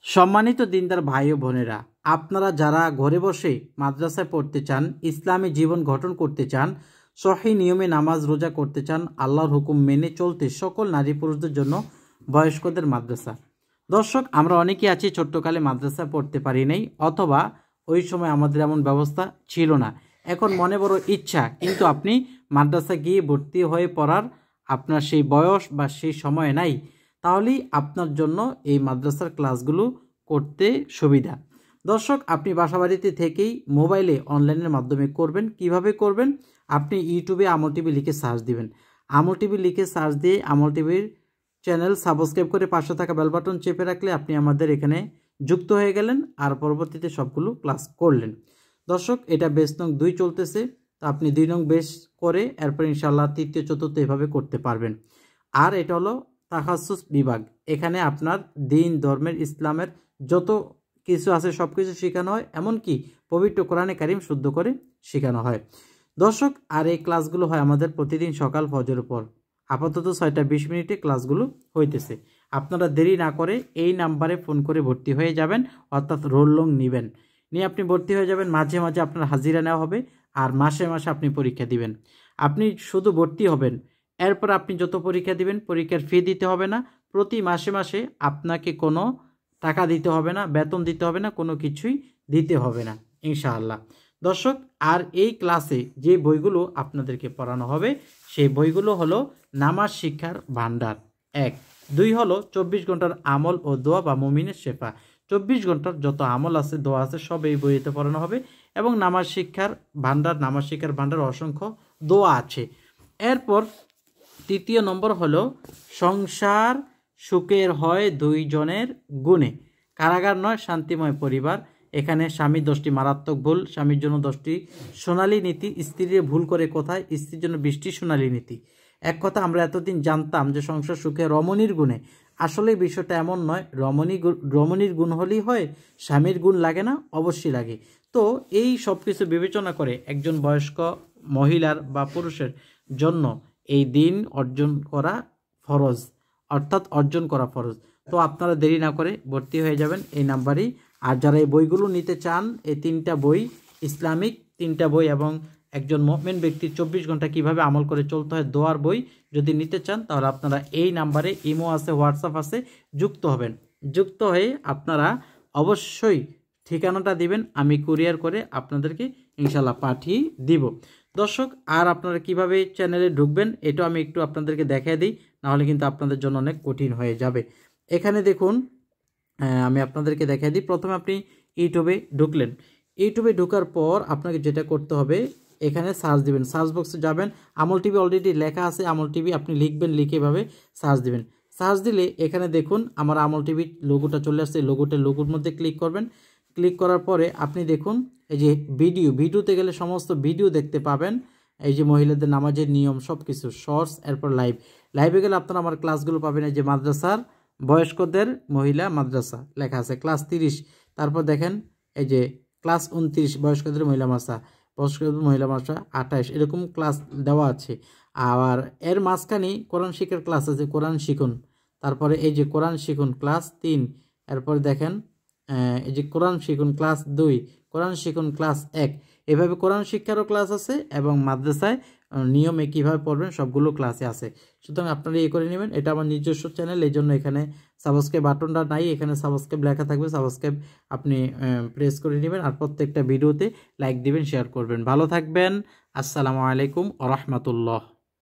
সম্মানিত দিনদার ভাই ও বোনেরা, আপনারা যারা ঘরে বসে মাদ্রাসায় পড়তে চান, ইসলামী জীবন গঠন করতে চান, সহিহ নিয়মে নামাজ রোজা করতে চান, আল্লাহর হুকুম মেনে চলতে সকল নারী পুরুষদের জন্য বয়স্কদের মাদ্রাসা। দর্শক, আমরা অনেকেই আছি ছোট্টকালে মাদ্রাসায় পড়তে পারি নাই, অথবা ওই সময় আমাদের এমন ব্যবস্থা ছিল না। এখন মনে বড় ইচ্ছা, কিন্তু আপনি মাদ্রাসা গিয়ে ভর্তি হয়ে পড়ার আপনার সেই বয়স বা সেই সময় নাই। তাহলেই আপনার জন্য এই মাদ্রাসার ক্লাসগুলো করতে সুবিধা। দর্শক, আপনি বাসাবাড়িতে থেকেই মোবাইলে অনলাইনের মাধ্যমে করবেন। কিভাবে করবেন? আপনি ইউটিউবে আমল টিভি লিখে সার্চ দিবেন। আমল টিভি লিখে সার্চ দিয়ে আমল টিভির চ্যানেল সাবস্ক্রাইব করে পাশে থাকা বেল বাটন চেপে রাখলে আপনি আমাদের এখানে যুক্ত হয়ে গেলেন, আর পরবর্তীতে সবগুলো ক্লাস করলেন। দর্শক, এটা বেস নং 2 চলতেছে, তো আপনি 2 নং বেস করে এরপর ইনশাআল্লাহ তৃতীয় চতুর্থ এভাবে করতে পারবেন। আর এটা হলো তাখাসুস বিভাগ। এখানে আপনার দিন, ধর্মের, ইসলামের যত কিছু আছে সব কিছু শেখানো হয়, এমনকি পবিত্র কোরআনে কারিম শুদ্ধ করে শেখানো হয়। দর্শক, আর এই ক্লাসগুলো হয় আমাদের প্রতিদিন সকাল ফজরের পর। আপাতত 6টা 20 মিনিটে ক্লাসগুলো হইতেছে। আপনারা দেরি না করে এই নাম্বারে ফোন করে ভর্তি হয়ে যাবেন, অর্থাৎ রোল লং নেবেন, নিয়ে আপনি ভর্তি হয়ে যাবেন। মাঝে মাঝে আপনার হাজিরা নেওয়া হবে, আর মাসে মাসে আপনি পরীক্ষা দিবেন। আপনি শুধু ভর্তি হবেন, এরপর আপনি যত পরীক্ষা দিবেন পরীক্ষার ফি দিতে হবে না। প্রতি মাসে মাসে আপনাকে কোনো টাকা দিতে হবে না, বেতন দিতে হবে না, কোনো কিছুই দিতে হবে না ইনশাআল্লাহ। দর্শক, আর এই ক্লাসে যে বইগুলো আপনাদেরকে পড়ানো হবে সেই বইগুলো হলো নামাজ শিক্ষার ভান্ডার 1, 2 হলো 24 ঘন্টার আমল ও দোয়া বা মুমিনের শেফা। 24 ঘন্টার যত আমল আছে, দোয়া আছে, সব এই বইতে পড়ানো হবে। এবং নামাজ শিক্ষার ভান্ডার অসংখ্য দোয়া আছে। এরপর 3 নম্বর হলো সংসার সুখের হয় 2 জনের গুণে, কারাগার নয় শান্তিময় পরিবার। এখানে স্বামীর 10টি মারাত্মক ভুল, স্বামীর জন্য 10টি সোনালী নীতি, স্ত্রীর ভুল করে কোথায়, স্ত্রীর জন্য 20টি সোনালী নীতি। এক কথা, আমরা এতদিন জানতাম যে সংসার সুখে রমণীর গুণে। আসলে বিষয়টা এমন নয়। রমণীর গুণ হলেই হয়, স্বামীর গুণ লাগে না? অবশ্যই লাগে। তো এই সব কিছু বিবেচনা করে একজন বয়স্ক মহিলার বা পুরুষের জন্য এই দিন অর্জন করা ফরজ, তো আপনারা দেরি না করে ভর্তি হয়ে যাবেন এই নাম্বারেই। আর যারা এই বইগুলো নিতে চান, এই 3টা বই, ইসলামিক 3টা বই এবং একজন মুমিন ব্যক্তির 24 ঘন্টা কিভাবে আমল করে চলতে হয়, দোয়ার বই যদি নিতে চান, তাহলে আপনারা এই নাম্বারে, ইমো আছে, হোয়াটসঅ্যাপ আছে, যুক্ত হবেন। যুক্ত হয়ে আপনারা অবশ্যই ঠিকানাটা দিবেন, আমি কুরিয়ার করে আপনাদেরকে ইনশাল্লাহ পাঠিয়ে দিব। দর্শক, আর আপনারা কিভাবে চ্যানেলে ঢুকবেন এটাও আমি একটু আপনাদেরকে দেখিয়ে দিই, নাহলে কিন্তু আপনাদের জন্য অনেক কঠিন হয়ে যাবে। এখানে দেখুন, আমি আপনাদেরকে দেখিয়ে দিই। প্রথমে আপনি ইউটিউবে ঢুকলেন। ইউটিউবে ঢোকার পর আপনাকে যেটা করতে হবে, এখানে সার্চ দিবেন, সার্চ বক্সে যাবেন। আমল টিভি অলরেডি লেখা আছে, আমল টিভি আপনি লিখবেন, লিখে এভাবে সার্চ দিবেন। সার্চ দিলে এখানে দেখুন আমার আমল টিভির লোগোটা চলে আসছে। লোগোর মধ্যে ক্লিক করবেন। ক্লিক করার পরে আপনি দেখুন এই যে ভিডিওতে গেলে সমস্ত ভিডিও দেখতে পাবেন। এই যে মহিলাদের নামাজের নিয়ম সব কিছু, শর্টস, এরপর লাইভে গেলে আপনারা আমার ক্লাসগুলো পাবেন। এই যে মাদ্রাসার বয়স্কদের মহিলা মাদ্রাসা লেখা আছে, ক্লাস 30। তারপর দেখেন এই যে ক্লাস 29 বয়স্কদের মহিলা মাদ্রাসা, 28, এরকম ক্লাস দেওয়া আছে। আবার এর মাঝখানে কোরআন শিক্ষার ক্লাস আছে, কোরআন শিখুন। তারপরে এই যে কোরআন শিখুন ক্লাস 3। এরপর দেখেন এই যে কোরআন শিখুন ক্লাস 2, কোরআন শিখুন ক্লাস 1। এভাবে কোরআন শিক্ষারও ক্লাস আছে এবং মাদ্রাসায় নিয়মে কীভাবে পড়বেন সবগুলো ক্লাসে আছে। সুতরাং আপনারা করে নেবেন। এটা আমার নিজস্ব চ্যানেল, এই জন্য এখানে সাবস্ক্রাইব বাটনটা নাই, এখানে সাবস্ক্রাইব লেখা থাকবে, সাবস্ক্রাইব আপনি প্রেস করে নেবেন। আর প্রত্যেকটা ভিডিওতে লাইক দিবেন, শেয়ার করবেন। ভালো থাকবেন। আসসালামু আলাইকুম ওয়া রাহমাতুল্লাহ।